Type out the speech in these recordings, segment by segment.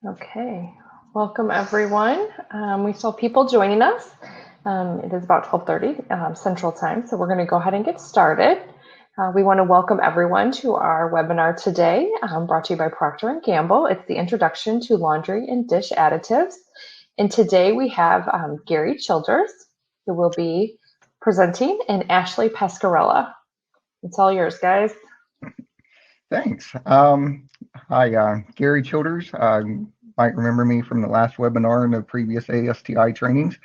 Okay, welcome everyone. We still have people joining us. It is about 12:30 Central Time, so we're going to go ahead and get started. We want to welcome everyone to our webinar today, brought to you by Procter & Gamble. It's the Introduction to Laundry and Dish Additives. And today we have Gary Childers, who will be presenting, and Ashley Pascarella. It's all yours, guys. Thanks. Hi, Gary Childers. Might remember me from the last webinar and the previous ASTI trainings.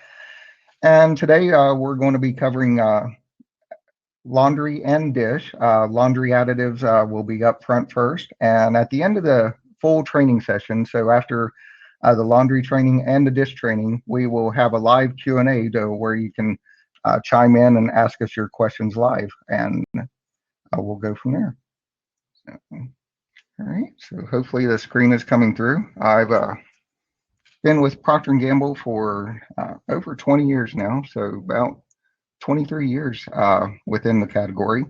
And today we're going to be covering laundry and dish. Laundry additives will be up front first. And at the end of the full training session, so after the laundry training and the dish training, we will have a live Q&A where you can chime in and ask us your questions live. And we'll go from there. So, all right, so hopefully the screen is coming through. I've been with Procter & Gamble for over 20 years now, so about 23 years within the category.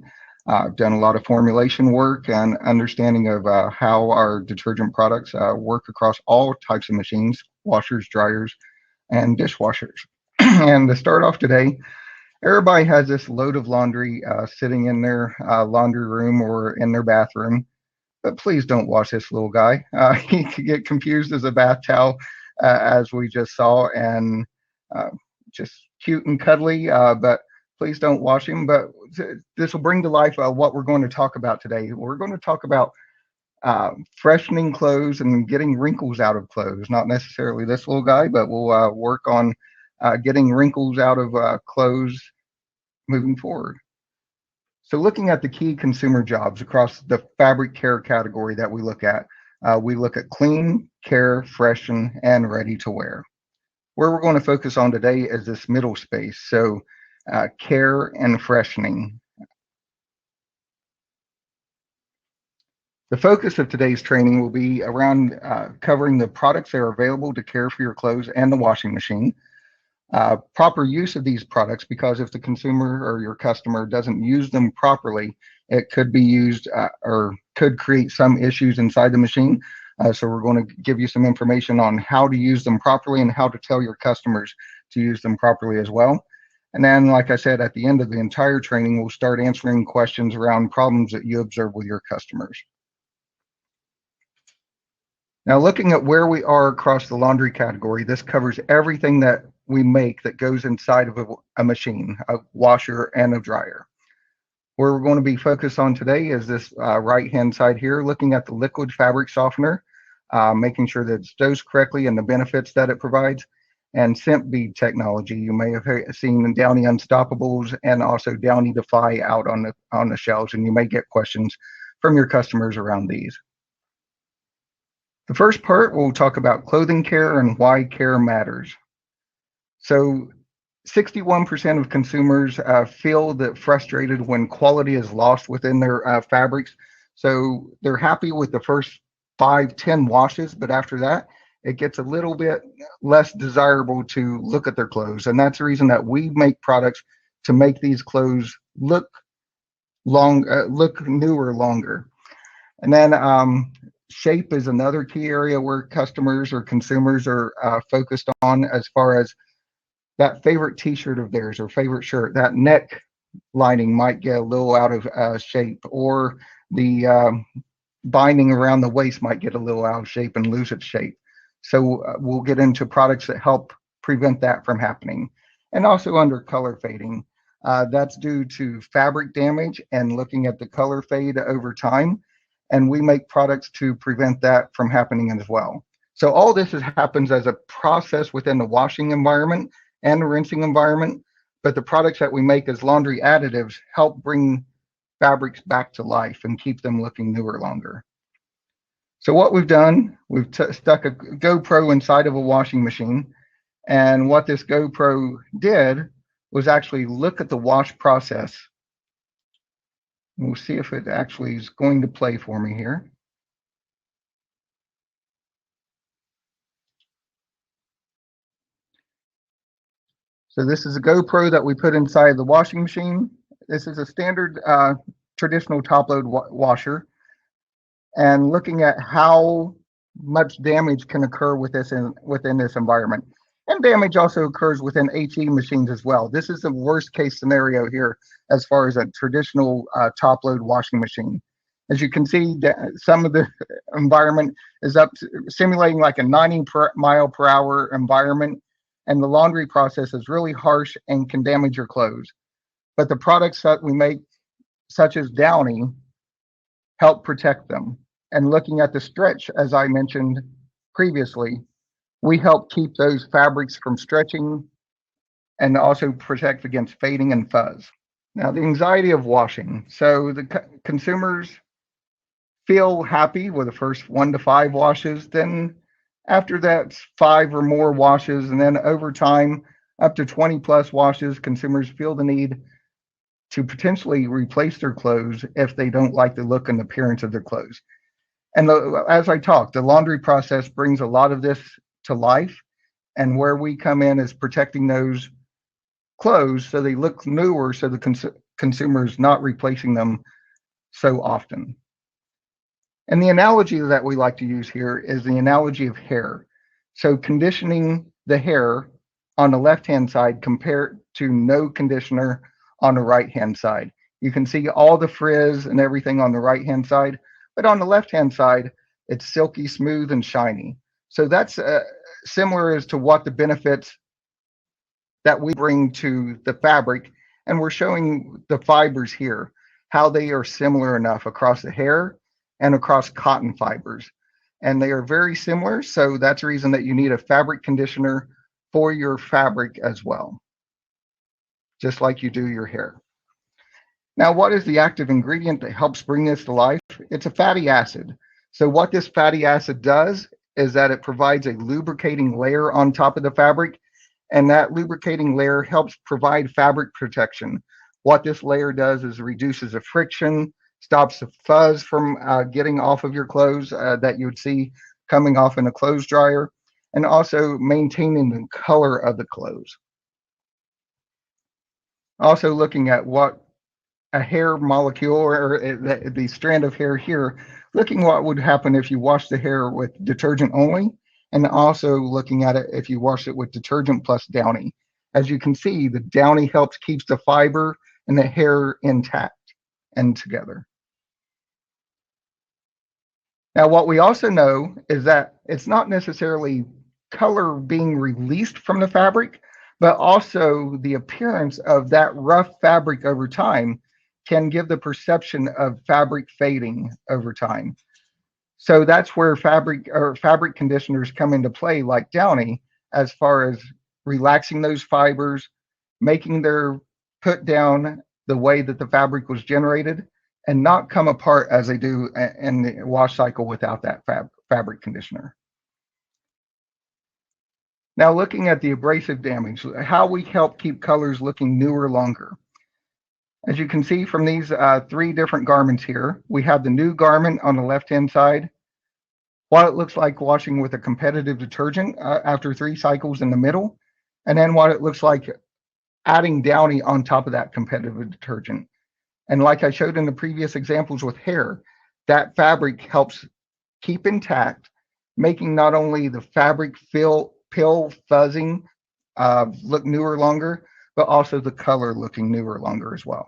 I've done a lot of formulation work and understanding of how our detergent products work across all types of machines, washers, dryers, and dishwashers. And to start off today, everybody has this load of laundry sitting in their laundry room or in their bathroom. But please don't wash this little guy. He could get confused as a bath towel, as we just saw, and just cute and cuddly, but please don't wash him. But this will bring to life what we're going to talk about today. We're going to talk about freshening clothes and getting wrinkles out of clothes. Not necessarily this little guy, but we'll work on getting wrinkles out of clothes moving forward. So looking at the key consumer jobs across the fabric care category that we look at clean, care, freshen, and ready to wear. Where we're going to focus on today is this middle space, so care and freshening. The focus of today's training will be around covering the products that are available to care for your clothes and the washing machine. Proper use of these products, because if the consumer or your customer doesn't use them properly, it could be used or could create some issues inside the machine. So we're going to give you some information on how to use them properly and how to tell your customers to use them properly as well. And then, like I said, at the end of the entire training, we'll start answering questions around problems that you observe with your customers. Now, looking at where we are across the laundry category, this covers everything that we make that goes inside of a machine, a washer and a dryer. Where we're going to be focused on today is this right-hand side here, looking at the liquid fabric softener, making sure that it's dosed correctly and the benefits that it provides, and scent bead technology. You may have seen Downy Unstoppables and also Downy Defy out on the shelves, and you may get questions from your customers around these. The first part, we'll talk about clothing care and why care matters. So 61% of consumers feel that frustrated when quality is lost within their fabrics. So they're happy with the first 5-10 washes, but after that, it gets a little bit less desirable to look at their clothes. And that's the reason that we make products to make these clothes look newer longer. And then shape is another key area where customers or consumers are focused on, as far as that favorite t-shirt of theirs or favorite shirt, that neck lining might get a little out of shape, or the binding around the waist might get a little out of shape and lose its shape. So we'll get into products that help prevent that from happening. And also under color fading. That's due to fabric damage and looking at the color fade over time. And we make products to prevent that from happening as well. So all this happens as a process within the washing environment and the rinsing environment, but the products that we make as laundry additives help bring fabrics back to life and keep them looking newer longer. So what we've done, we've stuck a GoPro inside of a washing machine, and what this GoPro did was actually look at the wash process. We'll see if it actually is going to play for me here. So this is a GoPro that we put inside the washing machine. This is a standard traditional top load washer. And looking at how much damage can occur with within this environment. And damage also occurs within HE machines as well. This is the worst case scenario here as far as a traditional top load washing machine. As you can see, some of the environment is up to, simulating like a 90 mile per hour environment, and the laundry process is really harsh and can damage your clothes. But the products that we make, such as Downy, help protect them. And looking at the stretch, as I mentioned previously, we help keep those fabrics from stretching and also protect against fading and fuzz. Now, the anxiety of washing. So the consumers feel happy with the first 1 to 5 washes. Then after that, 5 or more washes, and then over time, up to 20 plus washes, consumers feel the need to potentially replace their clothes if they don't like the look and appearance of their clothes. And as I talked, the laundry process brings a lot of this to life. And where we come in is protecting those clothes so they look newer, so the consumer is not replacing them so often. And the analogy that we like to use here is the analogy of hair. So conditioning the hair on the left-hand side compared to no conditioner on the right-hand side. You can see all the frizz and everything on the right-hand side, but on the left-hand side, it's silky smooth and shiny. So that's similar as to what the benefits that we bring to the fabric. And we're showing the fibers here, how they are similar enough across the hair and across cotton fibers. And they are very similar. So that's the reason that you need a fabric conditioner for your fabric as well, just like you do your hair. Now, what is the active ingredient that helps bring this to life? It's a fatty acid. So what this fatty acid does is that it provides a lubricating layer on top of the fabric, and that lubricating layer helps provide fabric protection. What this layer does is reduces the friction, stops the fuzz from getting off of your clothes that you would see coming off in a clothes dryer, and also maintaining the color of the clothes. Also looking at what a hair molecule or the strand of hair here, looking what would happen if you wash the hair with detergent only, and also looking at it if you wash it with detergent plus Downy. As you can see, the Downy helps keeps the fiber and the hair intact and together. Now, what we also know is that it's not necessarily color being released from the fabric, but also the appearance of that rough fabric over time can give the perception of fabric fading over time. So that's where fabric conditioners come into play, like Downy, as far as relaxing those fibers, making their put down the way that the fabric was generated, and not come apart as they do in the wash cycle without that fabric conditioner. Now, looking at the abrasive damage, how we help keep colors looking newer longer. As you can see from these 3 different garments here, we have the new garment on the left-hand side, what it looks like washing with a competitive detergent after 3 cycles in the middle, and then what it looks like adding Downy on top of that competitive detergent. And like I showed in the previous examples with hair, that fabric helps keep intact, making not only the fabric pill fuzzing look newer longer, but also the color looking newer longer as well.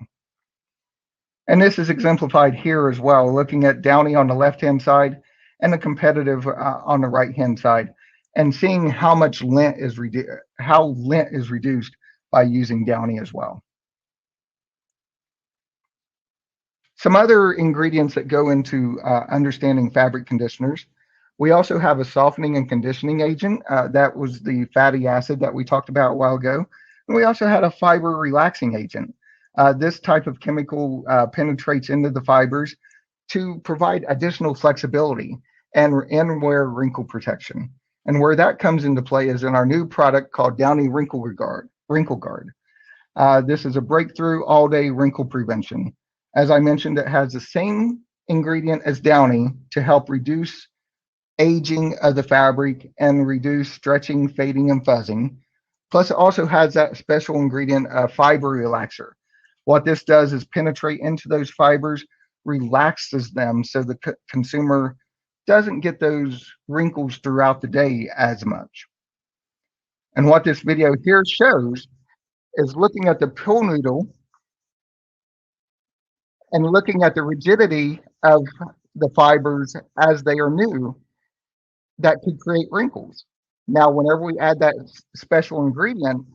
And this is exemplified here as well, looking at Downy on the left-hand side and the competitive on the right-hand side, and seeing how much lint is reduced by using Downy as well. Some other ingredients that go into understanding fabric conditioners. We also have a softening and conditioning agent. That was the fatty acid that we talked about a while ago. And we also had a fiber relaxing agent. This type of chemical penetrates into the fibers to provide additional flexibility and wear wrinkle protection. And where that comes into play is in our new product called Downy Wrinkle Guard. This is a breakthrough all-day wrinkle prevention. As I mentioned, it has the same ingredient as Downy to help reduce aging of the fabric and reduce stretching, fading, and fuzzing. Plus, it also has that special ingredient, fiber relaxer. What this does is penetrate into those fibers, relaxes them so the consumer doesn't get those wrinkles throughout the day as much. And what this video here shows is looking at the pool noodle and looking at the rigidity of the fibers as they are new that could create wrinkles. Now, whenever we add that special ingredient,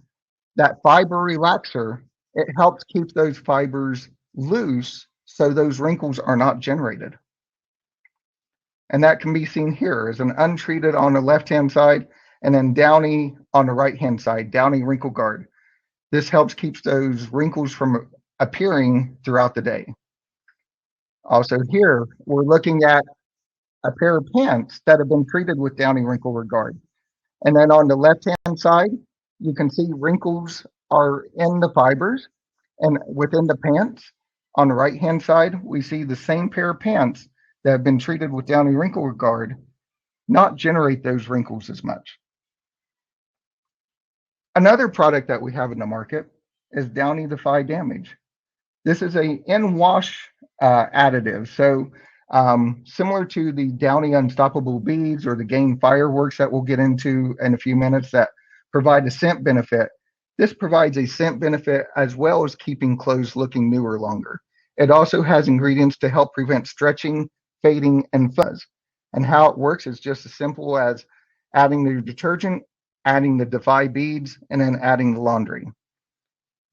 that fiber relaxer, it helps keep those fibers loose so those wrinkles are not generated. And that can be seen here as an untreated on the left-hand side and then downy on the right-hand side, downy wrinkle guard. This helps keep those wrinkles from appearing throughout the day. Also here, we're looking at a pair of pants that have been treated with downy wrinkle guard. And then on the left-hand side, you can see wrinkles are in the fibers and within the pants. On the right-hand side, we see the same pair of pants that have been treated with downy wrinkle guard not generate those wrinkles as much. Another product that we have in the market is Downy Defy Damage. This is a in-wash additive. So similar to the Downy Unstoppable Beads or the Gain Fireworks that we'll get into in a few minutes that provide a scent benefit, this provides a scent benefit as well as keeping clothes looking newer longer. It also has ingredients to help prevent stretching, fading, and fuzz. And how it works is just as simple as adding the detergent, adding the Defy beads, and then adding the laundry.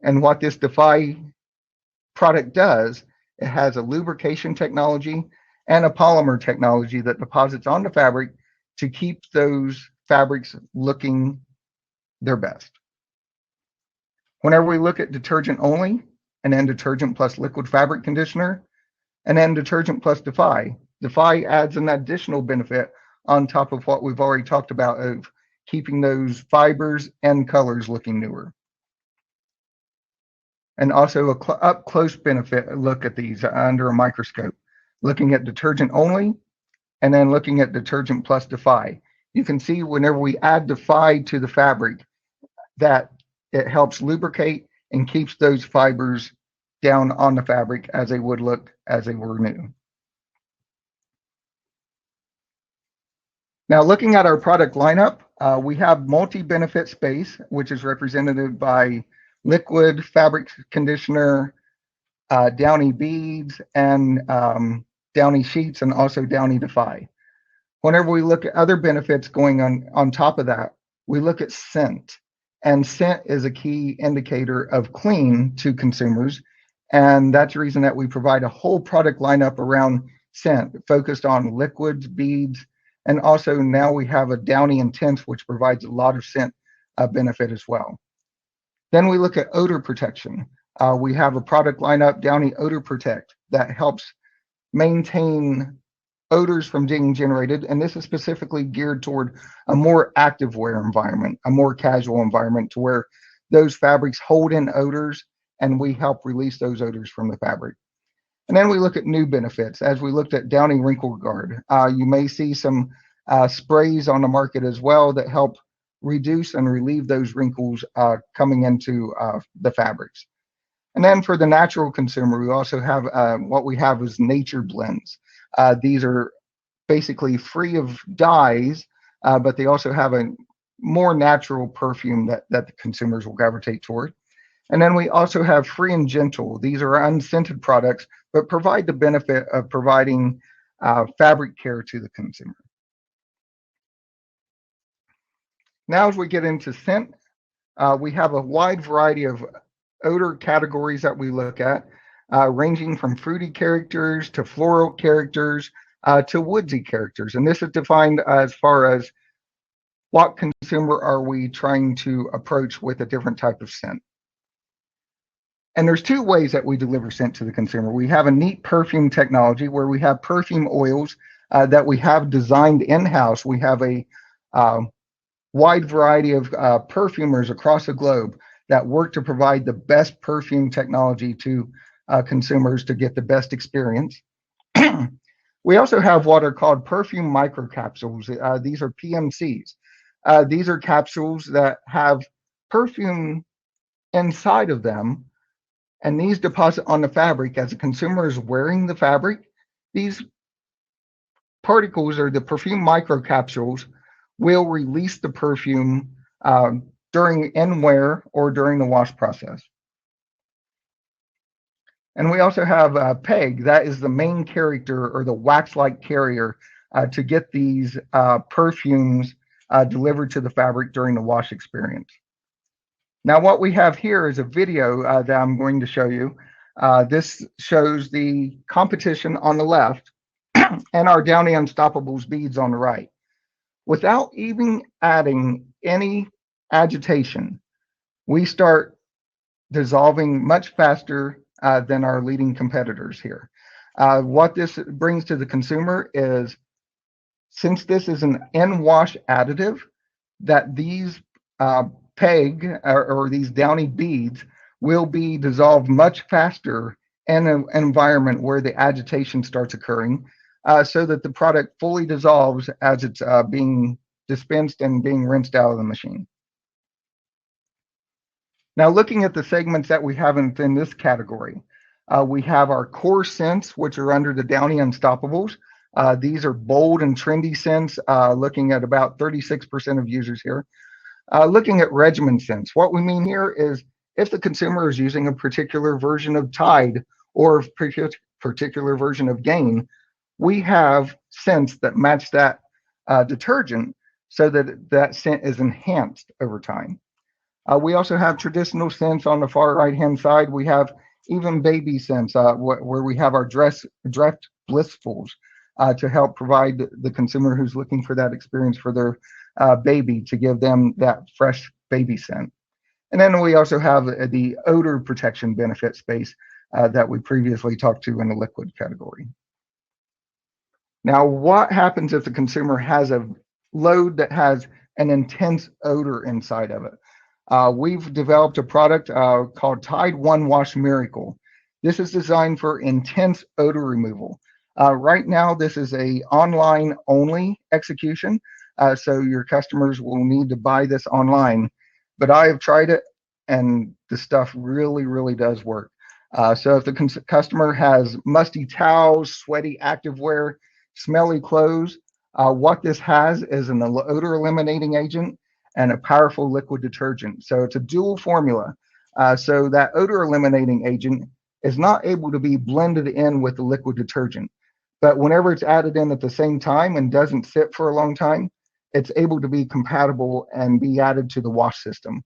And what this Defy product does, it has a lubrication technology and a polymer technology that deposits on the fabric to keep those fabrics looking their best. Whenever we look at detergent only, and then detergent plus liquid fabric conditioner, and then detergent plus Defy, Defy adds an additional benefit on top of what we've already talked about of keeping those fibers and colors looking newer. And also a up close benefit look at these under a microscope, looking at detergent only and then looking at detergent plus Defy. You can see whenever we add Defy to the fabric that it helps lubricate and keeps those fibers down on the fabric as they would look as they were new. Now, looking at our product lineup, we have multi-benefit space, which is represented by liquid fabric conditioner, Downy beads, and Downy sheets, and also Downy Defy. Whenever we look at other benefits going on top of that, we look at scent. And scent is a key indicator of clean to consumers. And that's the reason that we provide a whole product lineup around scent, focused on liquids, beads, and also now we have a Downy Intense, which provides a lot of scent benefit as well. Then we look at odor protection. We have a product lineup, Downy Odor Protect, that helps maintain odors from being generated. And this is specifically geared toward a more active wear environment, a more casual environment to where those fabrics hold in odors and we help release those odors from the fabric. And then we look at new benefits. As we looked at Downy Wrinkle Guard, you may see some sprays on the market as well that help reduce and relieve those wrinkles coming into the fabrics. And then for the natural consumer, we also have what we have is nature blends. These are basically free of dyes, but they also have a more natural perfume that the consumers will gravitate toward. And then we also have Free and Gentle. These are unscented products, but provide the benefit of providing fabric care to the consumer. Now, as we get into scent, we have a wide variety of odor categories that we look at, ranging from fruity characters to floral characters to woodsy characters. And this is defined as far as what consumer are we trying to approach with a different type of scent. And there's two ways that we deliver scent to the consumer. We have a neat perfume technology where we have perfume oils that we have designed in-house. We have a wide variety of perfumers across the globe that work to provide the best perfume technology to consumers to get the best experience. We also have what are called perfume microcapsules. These are PMCs. These are capsules that have perfume inside of them, and these deposit on the fabric as the consumer is wearing the fabric. These particles or the perfume microcapsules will release the perfume during in-wear or during the wash process. And we also have PEG, that is the main character or the wax-like carrier to get these perfumes delivered to the fabric during the wash experience. Now what we have here is a video that I'm going to show you. This shows the competition on the left and our Downy Unstoppables beads on the right. Without even adding any agitation, we start dissolving much faster than our leading competitors here. What this brings to the consumer is, since this is an in-wash additive, that these PEG or these Downy beads will be dissolved much faster in an environment where the agitation starts occurring, so that the product fully dissolves as it's being dispensed and being rinsed out of the machine. Now, looking at the segments that we have in this category, we have our core scents, which are under the Downy Unstoppables. These are bold and trendy scents, looking at about 36% of users here. Looking at regimen scents, what we mean here is if the consumer is using a particular version of Tide or a particular version of Gain, we have scents that match that detergent so that that scent is enhanced over time. We also have traditional scents on the far right-hand side. We have even baby scents where we have our Dreft Blissfuls to help provide the consumer who's looking for that experience for their baby, to give them that fresh baby scent. And then we also have the odor protection benefit space that we previously talked to in the liquid category. Now, what happens if the consumer has a load that has an intense odor inside of it? We've developed a product called Tide One Wash Miracle. This is designed for intense odor removal. Right now, this is a online only execution, so your customers will need to buy this online. But I have tried it, and the stuff really, really does work. So if the customer has musty towels, sweaty activewear, smelly clothes, what this has is an odor eliminating agent and a powerful liquid detergent. So it's a dual formula. So that odor eliminating agent is not able to be blended in with the liquid detergent. But whenever it's added in at the same time and doesn't sit for a long time, it's able to be compatible and be added to the wash system.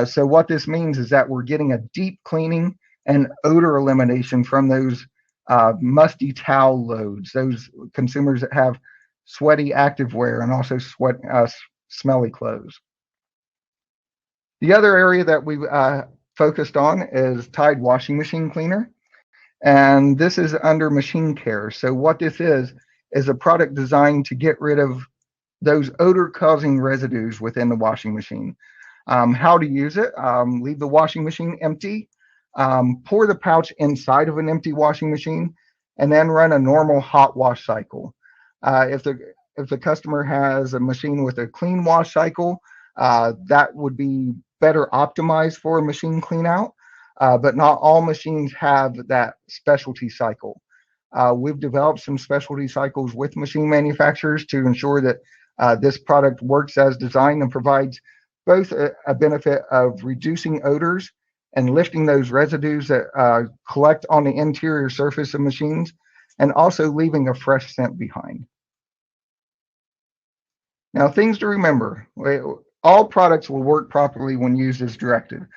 So what this means is that we're getting a deep cleaning and odor elimination from those musty towel loads, those consumers that have sweaty activewear and also smelly clothes. The other area that we've focused on is Tide Washing Machine Cleaner. And this is under machine care. So what this is a product designed to get rid of those odor-causing residues within the washing machine. How to use it: leave the washing machine empty, pour the pouch inside of an empty washing machine, and then run a normal hot wash cycle. If the customer has a machine with a clean wash cycle, that would be better optimized for a machine clean out. But not all machines have that specialty cycle. We've developed some specialty cycles with machine manufacturers to ensure that this product works as designed and provides both a benefit of reducing odors and lifting those residues that collect on the interior surface of machines, and also leaving a fresh scent behind. Now, things to remember: all products will work properly when used as directed.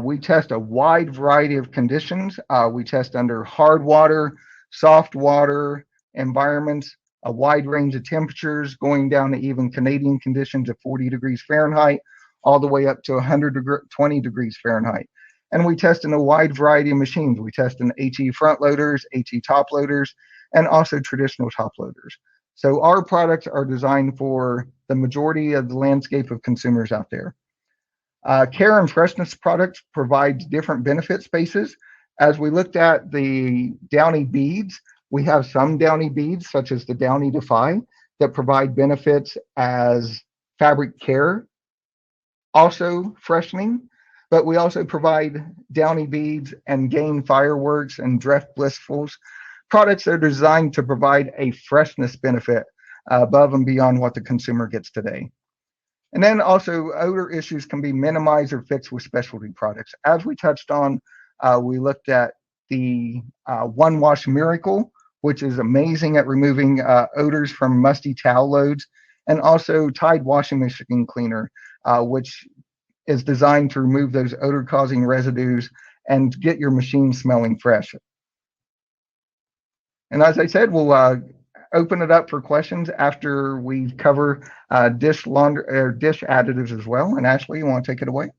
We test a wide variety of conditions. We test under hard water, soft water environments, a wide range of temperatures, going down to even Canadian conditions of 40 degrees Fahrenheit, all the way up to 120 degrees Fahrenheit. And we test in a wide variety of machines. We test in HE front loaders, HE top loaders, and also traditional top loaders. So our products are designed for the majority of the landscape of consumers out there. Care and freshness products provide different benefit spaces. As we looked at the Downy beads, we have some Downy beads, such as the Downy Defy, that provide benefits as fabric care, also freshening. But we also provide Downy beads and Gain Fireworks and Dreft Blissfuls, products that are designed to provide a freshness benefit above and beyond what the consumer gets today. And then also odor issues can be minimized or fixed with specialty products. As we touched on, we looked at the One Wash Miracle, which is amazing at removing odors from musty towel loads, and also Tide Washing Machine Cleaner, which is designed to remove those odor-causing residues and get your machine smelling fresh. And as I said, we'll open it up for questions after we cover dish additives as well. And Ashley, you want to take it away?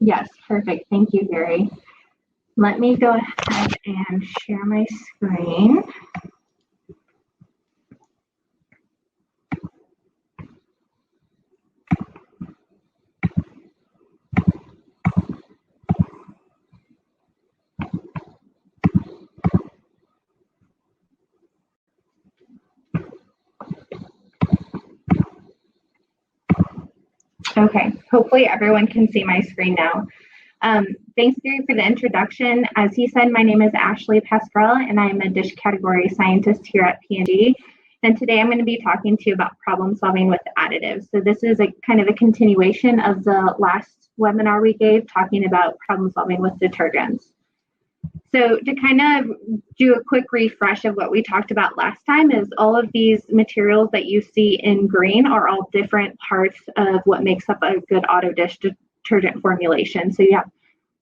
Yes, perfect. Thank you, Gary. Let me go ahead and share my screen. Okay, hopefully everyone can see my screen now. Thanks, Gary, for the introduction. As he said, my name is Ashley Pascarella, and I'm a dish category scientist here at P&G. And today I'm going to be talking to you about problem solving with additives. So this is a kind of a continuation of the last webinar we gave, talking about problem solving with detergents. So to kind of do a quick refresh of what we talked about last time is all of these materials that you see in green are all different parts of what makes up a good auto dish detergent formulation. So you have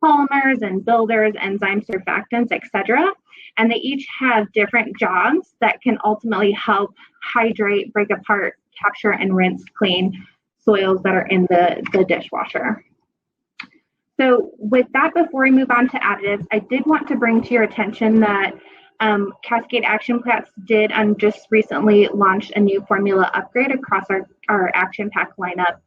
polymers and builders, enzymes, surfactants, etc. And they each have different jobs that can ultimately help hydrate, break apart, capture, and rinse clean soils that are in the dishwasher. So with that, before we move on to additives, I did want to bring to your attention that Cascade Action Plats did just recently launch a new formula upgrade across our Action Pack lineup.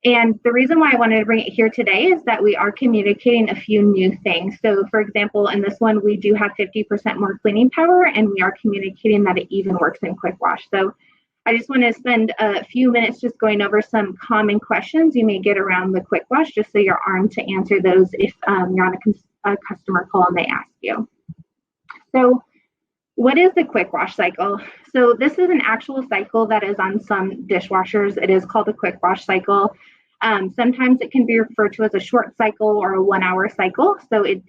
And the reason why I wanted to bring it here today is that we are communicating a few new things. So for example, in this one, we do have 50% more cleaning power, and we are communicating that it even works in quick wash. So I just want to spend a few minutes just going over some common questions you may get around the quick wash, just so you're armed to answer those if you're on a customer call and they ask you. So what is the quick wash cycle? So this is an actual cycle that is on some dishwashers. It is called a quick wash cycle. Sometimes it can be referred to as a short cycle or a 1 hour cycle. So it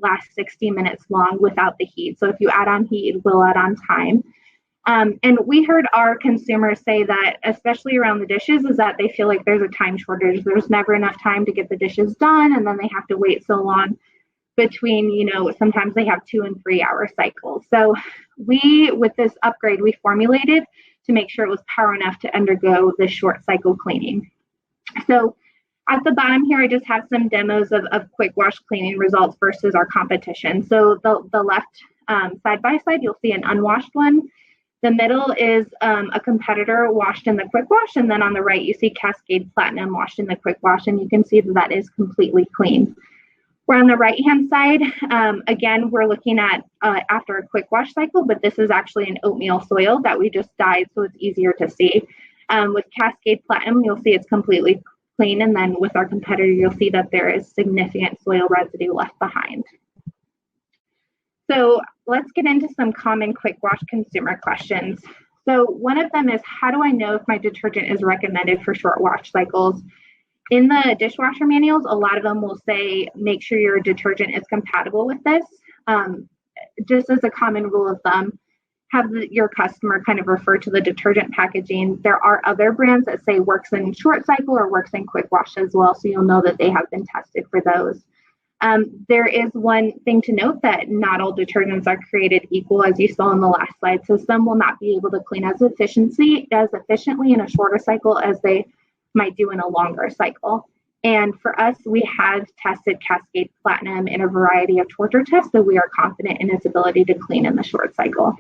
lasts 60 minutes long without the heat. So if you add on heat, it will add on time. And we heard our consumers say that, especially around the dishes, is that they feel like there's a time shortage. There's never enough time to get the dishes done, and then they have to wait so long between, sometimes they have 2 and 3 hour cycles. So with this upgrade, we formulated to make sure it was power enough to undergo the short cycle cleaning. So at the bottom here, I just have some demos of quick wash cleaning results versus our competition. So the left side by side, you'll see an unwashed one. The middle is a competitor washed in the quick wash, and then on the right you see Cascade Platinum washed in the quick wash, and you can see that is completely clean. We're on the right hand side. Again, we're looking at after a quick wash cycle, but this is actually an oatmeal soil that we just dyed, so it's easier to see. With Cascade Platinum, you'll see it's completely clean, and then with our competitor, you'll see that there is significant soil residue left behind. So let's get into some common quick wash consumer questions. So one of them is, how do I know if my detergent is recommended for short wash cycles? In the dishwasher manuals, a lot of them will say, make sure your detergent is compatible with this. Just as a common rule of thumb, have your customer kind of refer to the detergent packaging. There are other brands that say works in short cycle or works in quick wash as well, so you'll know that they have been tested for those. There is one thing to note, that not all detergents are created equal, as you saw in the last slide. So some will not be able to clean as efficiently in a shorter cycle as they might do in a longer cycle. And for us, we have tested Cascade Platinum in a variety of torture tests, so we are confident in its ability to clean in the short cycle.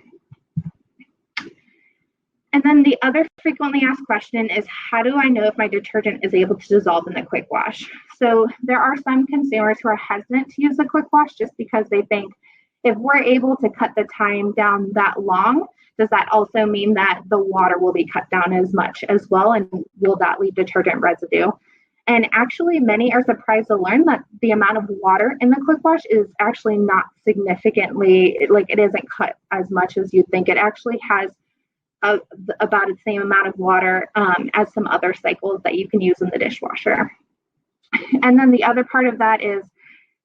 And then the other frequently asked question is, how do I know if my detergent is able to dissolve in the quick wash? So there are some consumers who are hesitant to use the quick wash just because they think, if we're able to cut the time down that long, does that also mean that the water will be cut down as much as well, and will that leave detergent residue? And actually, many are surprised to learn that the amount of water in the quick wash is actually not significantly, like it isn't cut as much as you'd think. It actually has about the same amount of water as some other cycles that you can use in the dishwasher. And then the other part of that is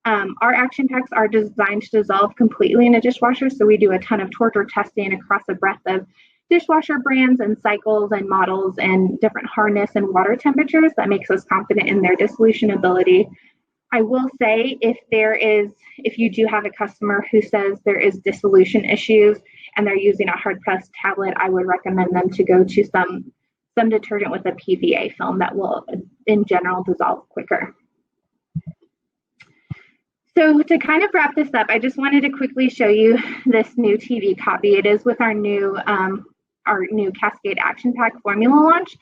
our action packs are designed to dissolve completely in a dishwasher. So we do a ton of torture testing across a breadth of dishwasher brands and cycles and models and different hardness and water temperatures that makes us confident in their dissolution ability. I will say if you do have a customer who says there is dissolution issues and they're using a hard pressed tablet, I would recommend them to go to some detergent with a PVA film that will in general dissolve quicker. So to kind of wrap this up, I just wanted to quickly show you this new TV copy. It is with our new Cascade Action Pack formula launch,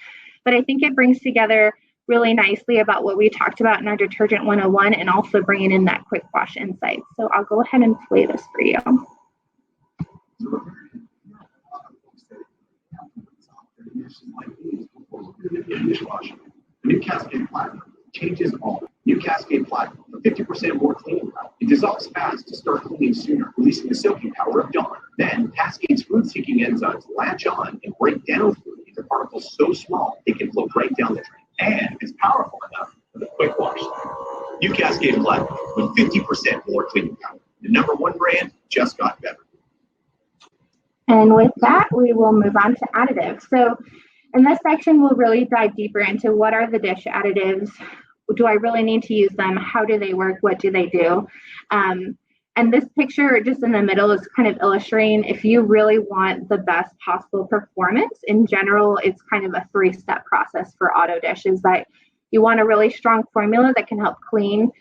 but I think it brings together really nicely about what we talked about in our Detergent 101 and also bringing in that quick wash insight. So I'll go ahead and play this for you. New Cascade Platinum changes all. New Cascade Platinum for 50% more cleaning power. It dissolves fast to start cleaning sooner, releasing the soaking power of dawn. Then Cascade's food-seeking enzymes latch on and break down food into particles so small they can float right down the drain. And it's powerful enough for the quick wash. New Cascade Platinum with 50% more cleaning power. The #1 brand just got better. And with that, we will move on to additives. So in this section, we'll really dive deeper into what are the dish additives. Do I really need to use them? How do they work? What do they do? And this picture just in the middle is kind of illustrating if you really want the best possible performance. In general, it's kind of a 3-step process for auto dishes that you want a really strong formula that can help clean,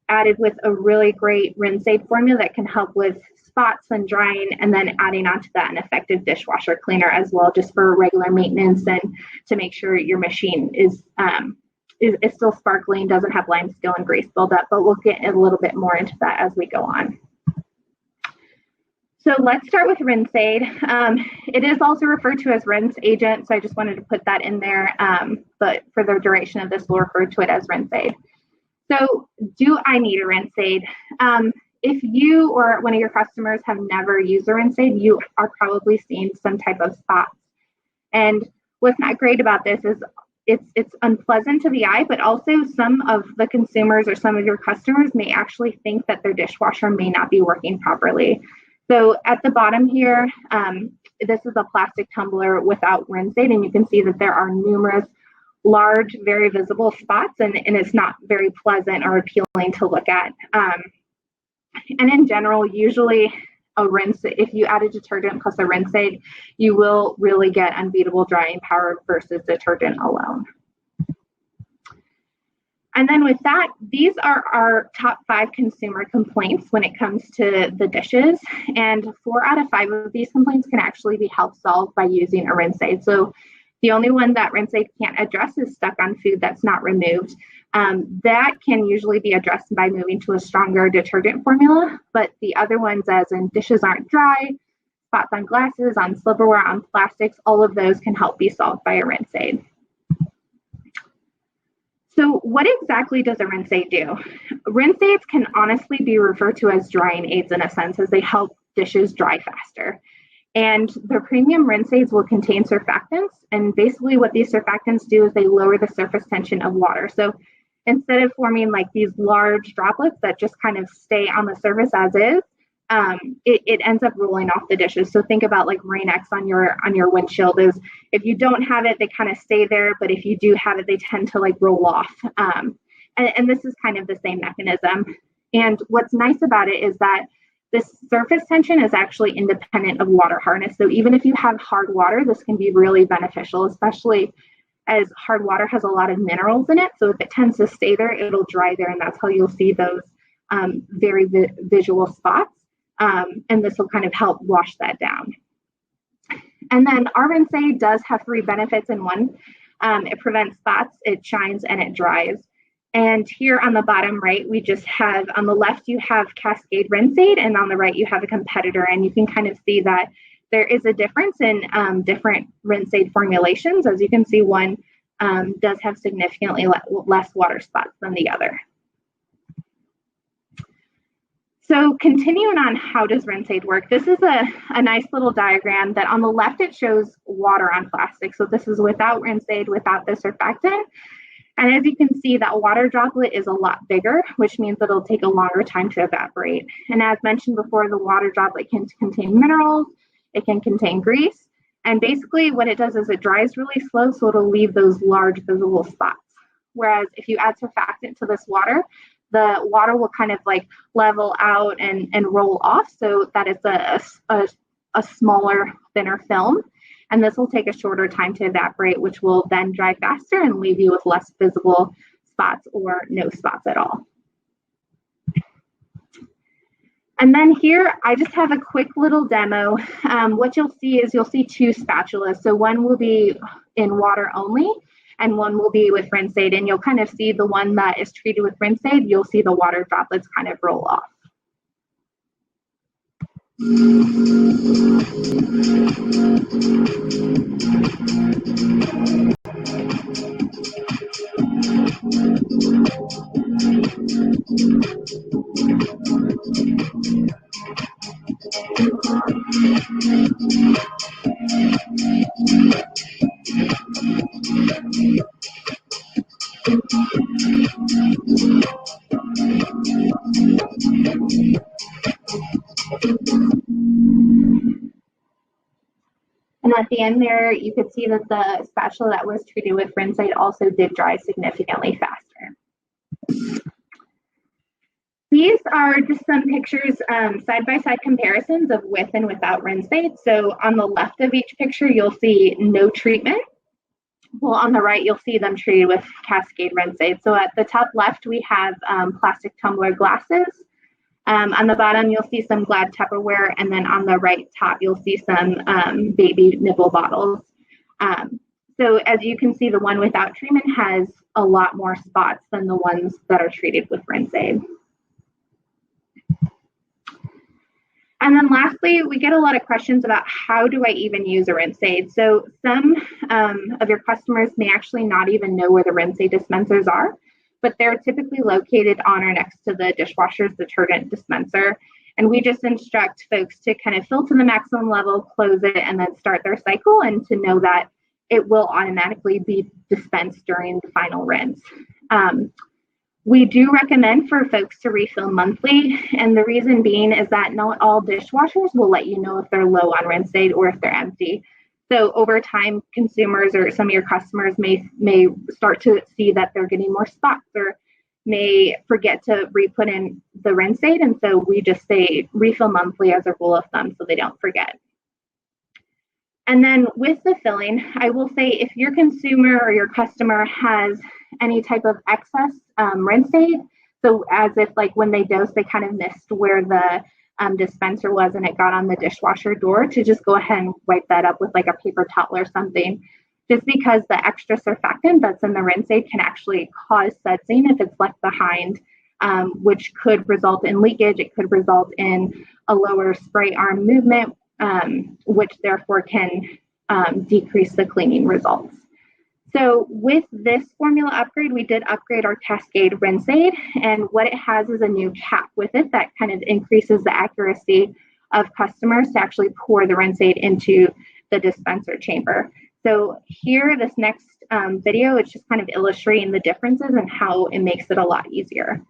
added with a really great rinse aid formula that can help with spots and drying, and then adding onto that an effective dishwasher cleaner as well, just for regular maintenance and to make sure your machine is still sparkling, doesn't have limescale and grease buildup, but we'll get a little bit more into that as we go on. So let's start with rinse aid. It is also referred to as rinse agent, so I just wanted to put that in there, but for the duration of this, we'll refer to it as rinse aid. So do I need a rinse aid? If you or one of your customers have never used a rinse aid, you are probably seeing some type of spots. And what's not great about this is it's unpleasant to the eye, but also some of the consumers or some of your customers may actually think that their dishwasher may not be working properly. So at the bottom here, this is a plastic tumbler without rinse aid, and you can see that there are numerous large, very visible spots, and it's not very pleasant or appealing to look at. And in general, usually a rinse, if you add a detergent plus a rinse aid, you will really get unbeatable drying power versus detergent alone. And then with that, these are our top 5 consumer complaints when it comes to the dishes. And 4 out of 5 of these complaints can actually be helped solved by using a rinse aid. So the only one that rinse aid can't address is stuck on food that's not removed. That can usually be addressed by moving to a stronger detergent formula, but the other ones, as in dishes aren't dry, spots on glasses, on silverware, on plastics, all of those can help be solved by a rinse aid. So what exactly does a rinse aid do? Rinse aids can honestly be referred to as drying aids in a sense, as they help dishes dry faster. And the premium rinse aids will contain surfactants. And basically what these surfactants do is they lower the surface tension of water. So instead of forming like these large droplets that just kind of stay on the surface as is, it ends up rolling off the dishes. So think about like Rain-X on your windshield. Is if you don't have it, they kind of stay there, but if you do have it, they tend to like roll off. And this is kind of the same mechanism. And what's nice about it is that this surface tension is actually independent of water hardness. So even if you have hard water, this can be really beneficial, especially as hard water has a lot of minerals in it. So if it tends to stay there, it'll dry there, and that's how you'll see those very visual spots. And this will kind of help wash that down. And then our rinse aid does have 3 benefits in one. It prevents spots, it shines, and it dries. And here on the bottom right, we just have, on the left, you have Cascade Rinse Aid, and on the right, you have a competitor. And you can kind of see that there is a difference in different rinse aid formulations. As you can see, one does have significantly less water spots than the other. So continuing on, how does Rinse-Aid work? This is a nice little diagram that on the left, it shows water on plastic. So this is without Rinse-Aid, without the surfactant. And as you can see, that water droplet is a lot bigger, which means that it'll take a longer time to evaporate. And as mentioned before, the water droplet can contain minerals, it can contain grease. And basically what it does is it dries really slow, so it'll leave those large visible spots. Whereas if you add surfactant to this water, the water will kind of like level out and roll off so that it's a smaller, thinner film. And this will take a shorter time to evaporate, which will then dry faster and leave you with less visible spots or no spots at all. And then here, I just have a quick little demo. What you'll see is you'll see two spatulas. So one will be in water only, and one will be with Rinse-Aid. And you'll kind of see the one that is treated with Rinse-Aid, you'll see the water droplets kind of roll off. And at the end there, you could see that the spatula that was treated with Rinse-Aid also did dry significantly faster. These are just some pictures, side-by-side comparisons of with and without Rinse-Aid. So on the left of each picture, you'll see no treatment. Well, on the right, you'll see them treated with Cascade Rinse-Aid. So at the top left, we have plastic tumbler glasses. On the bottom, you'll see some Glad Tupperware, and then on the right top, you'll see some baby nipple bottles. So as you can see, the one without treatment has a lot more spots than the ones that are treated with Rinse-Aid. And then lastly, we get a lot of questions about how do I even use a Rinse-Aid? So some of your customers may actually not even know where the Rinse-Aid dispensers are, but they're typically located on or next to the dishwasher's detergent dispenser. And we just instruct folks to kind of fill to the maximum level, close it, and then start their cycle, and to know that it will automatically be dispensed during the final rinse. We do recommend for folks to refill monthly, and the reason being is that not all dishwashers will let you know if they're low on Rinse-Aid or if they're empty. So over time, consumers or some of your customers may start to see that they're getting more spots, or may forget to re-put in the Rinse-Aid, and so we just say refill monthly as a rule of thumb so they don't forget. And then with the filling, I will say if your consumer or your customer has any type of excess Rinse-Aid, so as if like when they dose, they kind of missed where the dispenser was and it got on the dishwasher door, to just go ahead and wipe that up with like a paper towel or something, just because the extra surfactant that's in the Rinse-Aid can actually cause sudsing if it's left behind, which could result in leakage. It could result in a lower spray arm movement, which therefore can decrease the cleaning results. So with this formula upgrade, we did upgrade our Cascade Rinse-Aid, and what it has is a new cap with it that kind of increases the accuracy of customers to actually pour the Rinse-Aid into the dispenser chamber. So here, this next video, it's just kind of illustrating the differences and how it makes it a lot easier.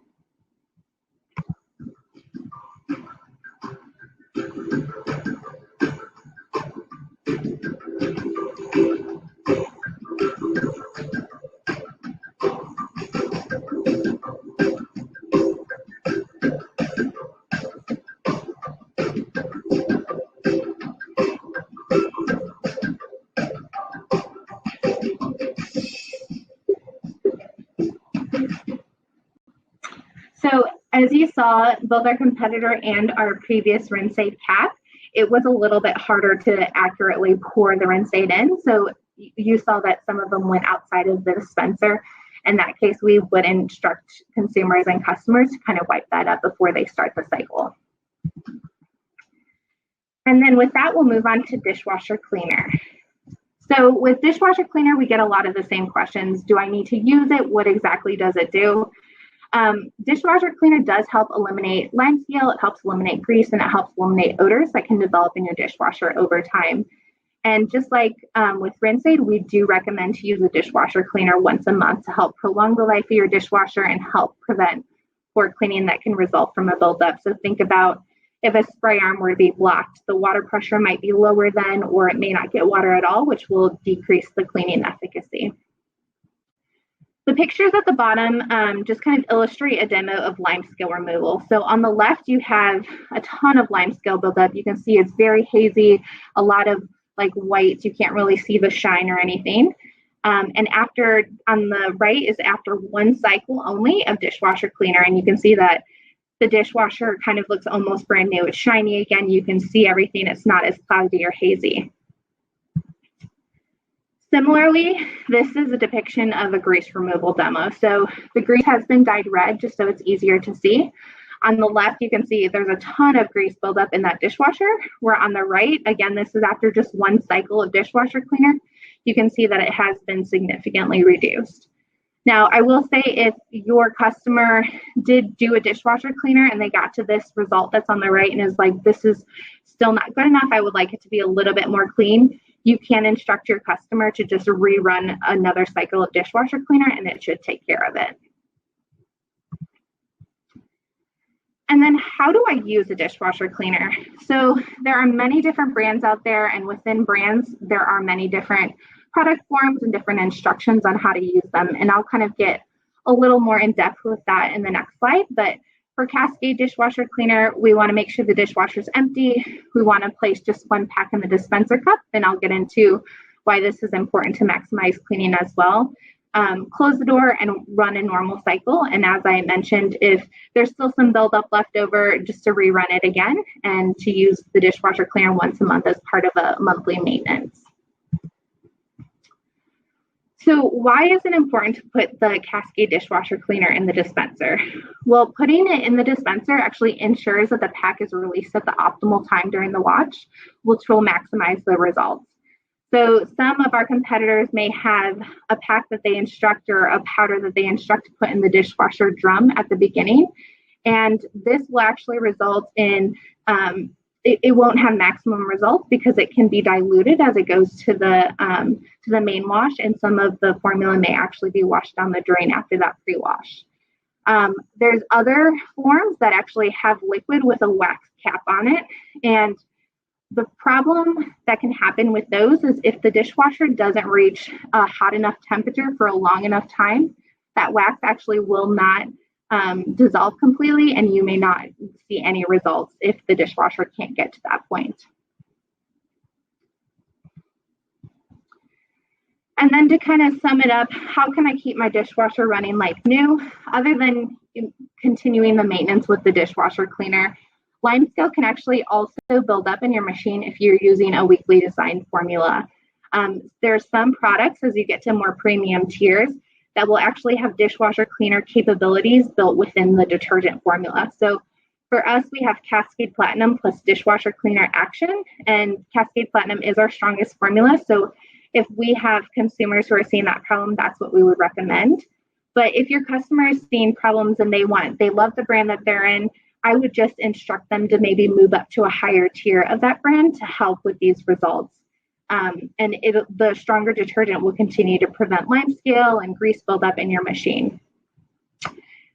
So as you saw, both our competitor and our previous Rinse-Aid cap, it was a little bit harder to accurately pour the Rinse-Aid in. So you saw that some of them went outside of the dispenser. In that case, we would instruct consumers and customers to kind of wipe that up before they start the cycle. And then with that, we'll move on to dishwasher cleaner. So with dishwasher cleaner, we get a lot of the same questions. Do I need to use it? What exactly does it do? Dishwasher cleaner does help eliminate limescale, it helps eliminate grease, and it helps eliminate odors that can develop in your dishwasher over time. And just like with Rinse Aid, we do recommend to use a dishwasher cleaner once a month to help prolong the life of your dishwasher and help prevent poor cleaning that can result from a buildup. So think about if a spray arm were to be blocked, the water pressure might be lower then, or it may not get water at all, which will decrease the cleaning efficacy. The pictures at the bottom just kind of illustrate a demo of limescale removal. So on the left, you have a ton of limescale buildup. You can see it's very hazy, a lot of like whites. You can't really see the shine or anything. And after, on the right is after one cycle only of dishwasher cleaner. And you can see that the dishwasher kind of looks almost brand new. It's shiny again. You can see everything. It's not as cloudy or hazy. Similarly, this is a depiction of a grease removal demo. So the grease has been dyed red just so it's easier to see. On the left, you can see there's a ton of grease buildup in that dishwasher, where on the right, again, this is after just one cycle of dishwasher cleaner, you can see that it has been significantly reduced. Now, I will say if your customer did do a dishwasher cleaner and they got to this result that's on the right and is like, this is still not good enough, I would like it to be a little bit more clean, you can instruct your customer to just rerun another cycle of dishwasher cleaner and it should take care of it. And then how do I use a dishwasher cleaner? So there are many different brands out there, and within brands, there are many different product forms and different instructions on how to use them. And I'll kind of get a little more in depth with that in the next slide. But for Cascade dishwasher cleaner, we want to make sure the dishwasher is empty. We want to place just one pack in the dispenser cup, and I'll get into why this is important to maximize cleaning as well. Close the door and run a normal cycle. And as I mentioned, if there's still some buildup left over, just to rerun it again and to use the dishwasher cleaner once a month as part of a monthly maintenance. So why is it important to put the Cascade dishwasher cleaner in the dispenser? Well, putting it in the dispenser actually ensures that the pack is released at the optimal time during the wash, which will maximize the results. So some of our competitors may have a pack that they instruct or a powder that they instruct to put in the dishwasher drum at the beginning. And this will actually result in, it won't have maximum results because it can be diluted as it goes to the main wash, and some of the formula may actually be washed down the drain after that pre-wash. There's other forms that actually have liquid with a wax cap on it, and the problem that can happen with those is if the dishwasher doesn't reach a hot enough temperature for a long enough time, that wax actually will not dissolve completely, and you may not see any results if the dishwasher can't get to that point. And then to kind of sum it up, how can I keep my dishwasher running like new? Other than continuing the maintenance with the dishwasher cleaner, limescale can actually also build up in your machine if you're using a weekly design formula. There's some products, as you get to more premium tiers, that will actually have dishwasher cleaner capabilities built within the detergent formula. So for us, we have Cascade Platinum plus dishwasher cleaner action, and Cascade Platinum is our strongest formula. So if we have consumers who are seeing that problem, that's what we would recommend. But if your customer is seeing problems and they love the brand that they're in, I would just instruct them to maybe move up to a higher tier of that brand to help with these results. And the stronger detergent will continue to prevent limescale and grease buildup in your machine.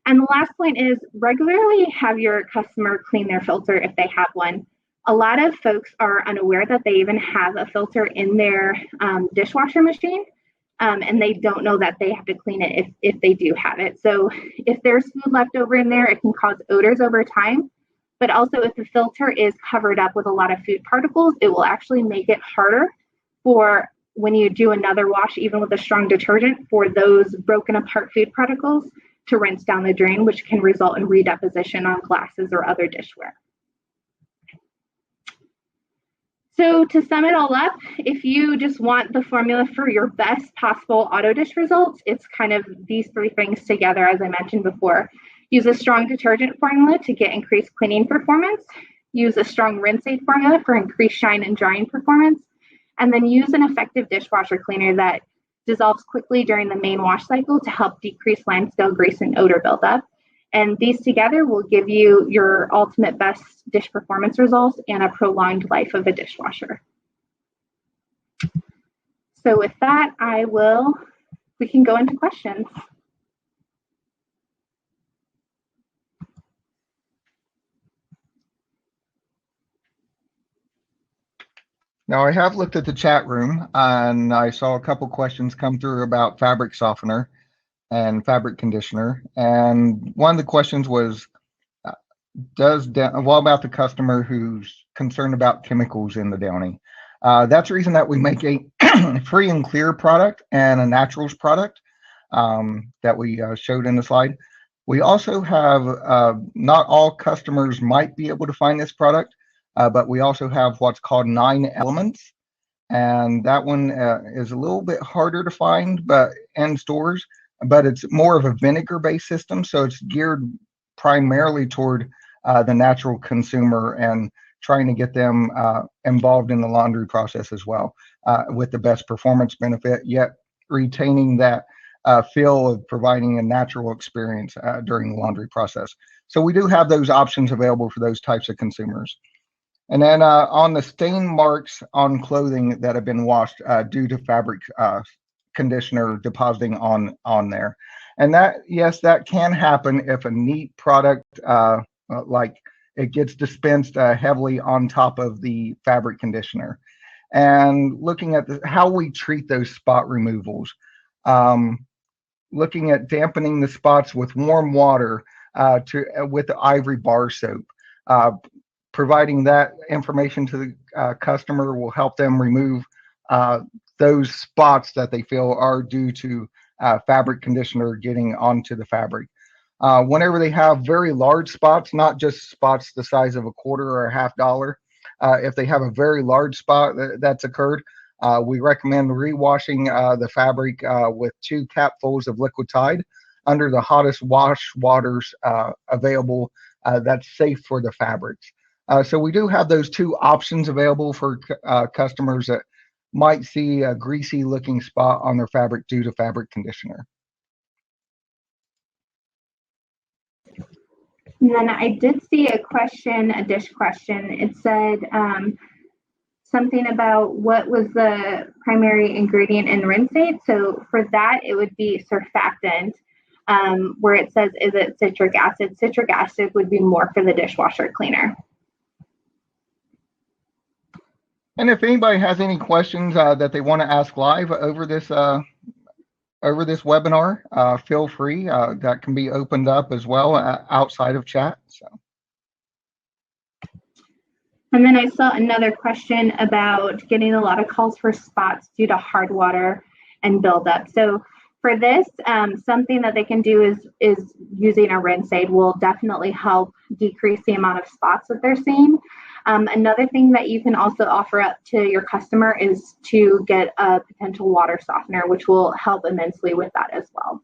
And the last point is regularly have your customer clean their filter if they have one. A lot of folks are unaware that they even have a filter in their dishwasher machine. And they don't know that they have to clean it if they do have it. So if there's food left over in there, it can cause odors over time. But also if the filter is covered up with a lot of food particles, it will actually make it harder for when you do another wash, even with a strong detergent, for those broken apart food particles to rinse down the drain, which can result in redeposition on glasses or other dishware. So to sum it all up, if you just want the formula for your best possible auto dish results, it's kind of these three things together, as I mentioned before. Use a strong detergent formula to get increased cleaning performance. Use a strong rinse aid formula for increased shine and drying performance. And then use an effective dishwasher cleaner that dissolves quickly during the main wash cycle to help decrease line scale grease and odor buildup. And these together will give you your ultimate best dish performance results and a prolonged life of a dishwasher. So with that, we can go into questions. Now, I have looked at the chat room and I saw a couple questions come through about fabric softener and fabric conditioner. And one of the questions was, what about the customer who's concerned about chemicals in the Downy? That's the reason that we make a free and clear product and a naturals product that we showed in the slide. We also have, not all customers might be able to find this product, but we also have what's called 9 elements. And that one is a little bit harder to find in stores, but it's more of a vinegar-based system. So it's geared primarily toward the natural consumer and trying to get them involved in the laundry process as well, with the best performance benefit, yet retaining that feel of providing a natural experience during the laundry process. So we do have those options available for those types of consumers. And then on the stain marks on clothing that have been washed due to fabric conditioner depositing on there. And that, yes, that can happen if a neat product like it gets dispensed heavily on top of the fabric conditioner. And looking at how we treat those spot removals, looking at dampening the spots with warm water with the ivory bar soap. Providing that information to the customer will help them remove those spots that they feel are due to fabric conditioner getting onto the fabric. Whenever they have very large spots, not just spots the size of a quarter or a $50, if they have a very large spot that's occurred, we recommend rewashing the fabric with 2 capfuls of liquid Tide under the hottest wash waters available that's safe for the fabrics. So we do have those 2 options available for customers that might see a greasy looking spot on their fabric due to fabric conditioner. And then I did see a dish question. It said something about what was the primary ingredient in rinse aid. So for that, it would be surfactant, where it says, is it citric acid? Citric acid would be more for the dishwasher cleaner. And if anybody has any questions that they want to ask live over this webinar, feel free. That can be opened up as well outside of chat. So. And then I saw another question about getting a lot of calls for spots due to hard water and buildup. So for this, something that they can do is using a rinse aid will definitely help decrease the amount of spots that they're seeing. Another thing that you can also offer up to your customer is to get a potential water softener, which will help immensely with that as well.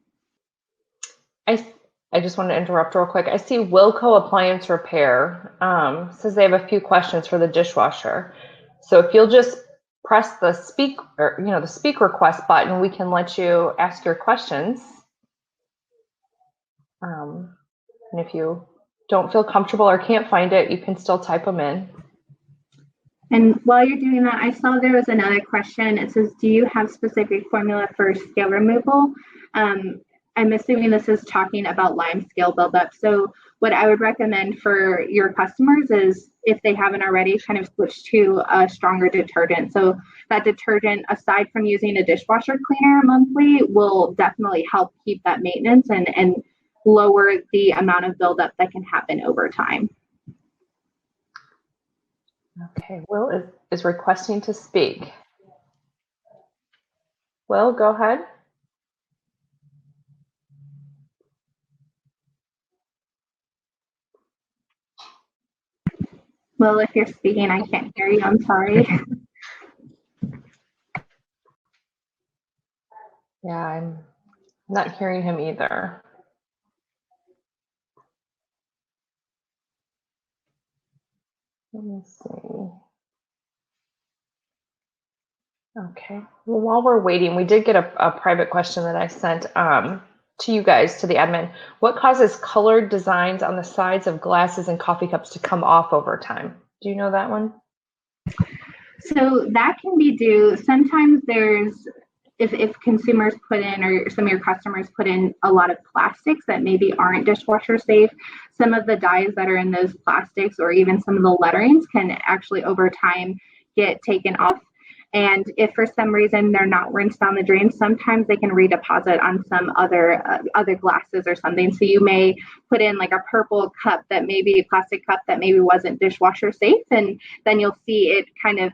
I just want to interrupt real quick. I see Wilco Appliance Repair says they have a few questions for the dishwasher. So if you'll just press the speak request button, we can let you ask your questions. And if you don't feel comfortable or can't find it, you can still type them in. And while you're doing that, I saw there was another question. It says, do you have specific formula for scale removal? I'm assuming this is talking about lime scale buildup. So what I would recommend for your customers is, if they haven't already, kind of switch to a stronger detergent. So that detergent, aside from using a dishwasher cleaner monthly, will definitely help keep that maintenance and lower the amount of buildup that can happen over time. Okay, Will is requesting to speak. Will, go ahead. Well, if you're speaking, I can't hear you. I'm sorry. Yeah, I'm not hearing him either. Let me see. Okay. Well, while we're waiting, we did get a private question that I sent to you guys, to the admin. What causes colored designs on the sides of glasses and coffee cups to come off over time? Do you know that one? So that can be due, sometimes there's, if consumers put in, or some of your customers put in a lot of plastics that maybe aren't dishwasher safe, some of the dyes that are in those plastics, or even some of the letterings, can actually over time get taken off. And if for some reason they're not rinsed down the drain, sometimes they can redeposit on some other glasses or something. So you may put in like a purple cup, that maybe a plastic cup that maybe wasn't dishwasher safe, and then you'll see it kind of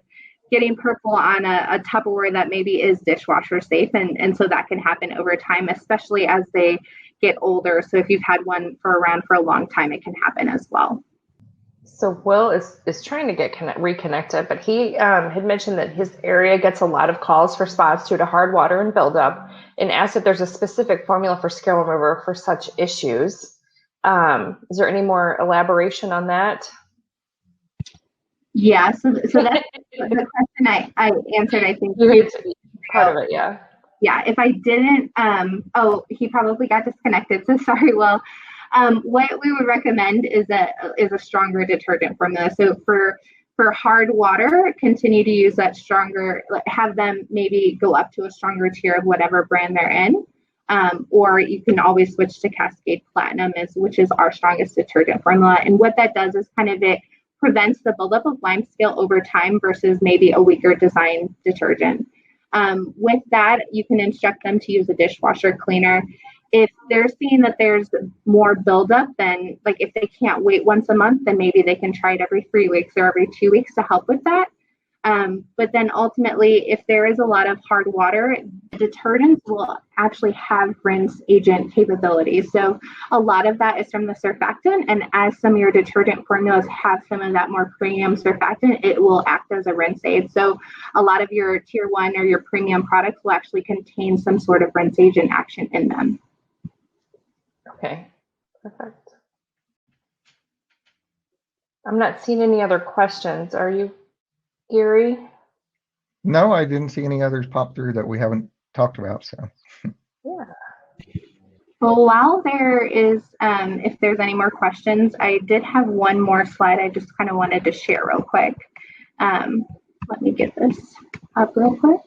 getting purple on a Tupperware that maybe is dishwasher safe. And so that can happen over time, especially as they get older. So if you've had one around for a long time, it can happen as well. So Will is trying to get reconnected, but he had mentioned that his area gets a lot of calls for spots due to hard water and buildup, and asked if there's a specific formula for scale remover for such issues. Is there any more elaboration on that? Yeah, so that's the question I answered, I think. Part of it, yeah. Yeah, if I didn't, oh, he probably got disconnected, so sorry, Will. What we would recommend is a stronger detergent formula. So for hard water, continue to use that stronger, have them maybe go up to a stronger tier of whatever brand they're in. Or you can always switch to Cascade Platinum, which is our strongest detergent formula. And what that does is kind of it prevents the buildup of lime scale over time versus maybe a weaker design detergent. With that, you can instruct them to use a dishwasher cleaner. If they're seeing that there's more buildup, then like if they can't wait once a month, then maybe they can try it every 3 weeks or every 2 weeks to help with that. But then ultimately, if there is a lot of hard water, detergents will actually have rinse agent capabilities. So a lot of that is from the surfactant. And as some of your detergent formulas have some of that more premium surfactant, it will act as a rinse aid. So a lot of your tier 1 or your premium products will actually contain some sort of rinse agent action in them. Okay, perfect. I'm not seeing any other questions. Are you, Gary? No, I didn't see any others pop through that we haven't talked about. So yeah. Well, while there is, if there's any more questions, I did have one more slide I just kind of wanted to share real quick. Let me get this up real quick.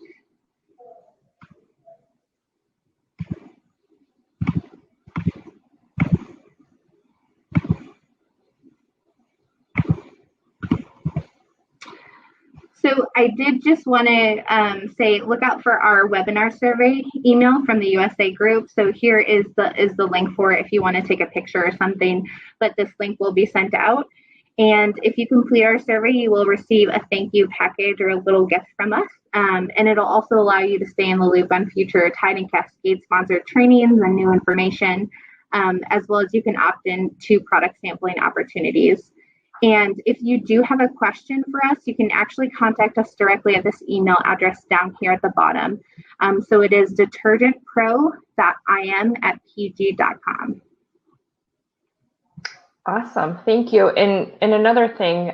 So I did just want to say, look out for our webinar survey email from the USA group. So here is the link for it if you want to take a picture or something, but this link will be sent out. And if you complete our survey, you will receive a thank you package or a little gift from us. And it'll also allow you to stay in the loop on future Tide and Cascade sponsored trainings and new information, as well as you can opt in to product sampling opportunities. And if you do have a question for us, you can actually contact us directly at this email address down here at the bottom. So it is detergentpro.im@pg.com. Awesome, thank you. And another thing,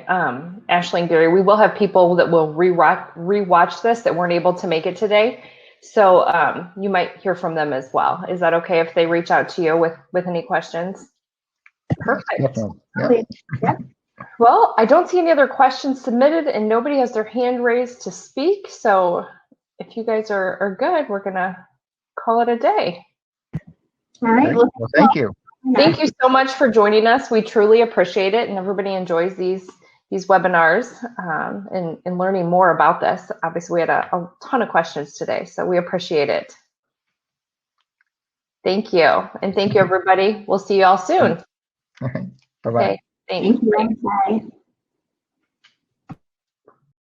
Ashley and Gary, we will have people that will rewatch this that weren't able to make it today. So you might hear from them as well. Is that okay if they reach out to you with any questions? Perfect. Yep. Well, I don't see any other questions submitted and nobody has their hand raised to speak. So if you guys are good, we're going to call it a day. All right. Well, thank you. Thank you so much for joining us. We truly appreciate it, and everybody enjoys these webinars and learning more about this. Obviously, we had a ton of questions today, so we appreciate it. Thank you. And thank you, everybody. We'll see you all soon. Bye-bye. Okay, thanks. Thank you. Bye.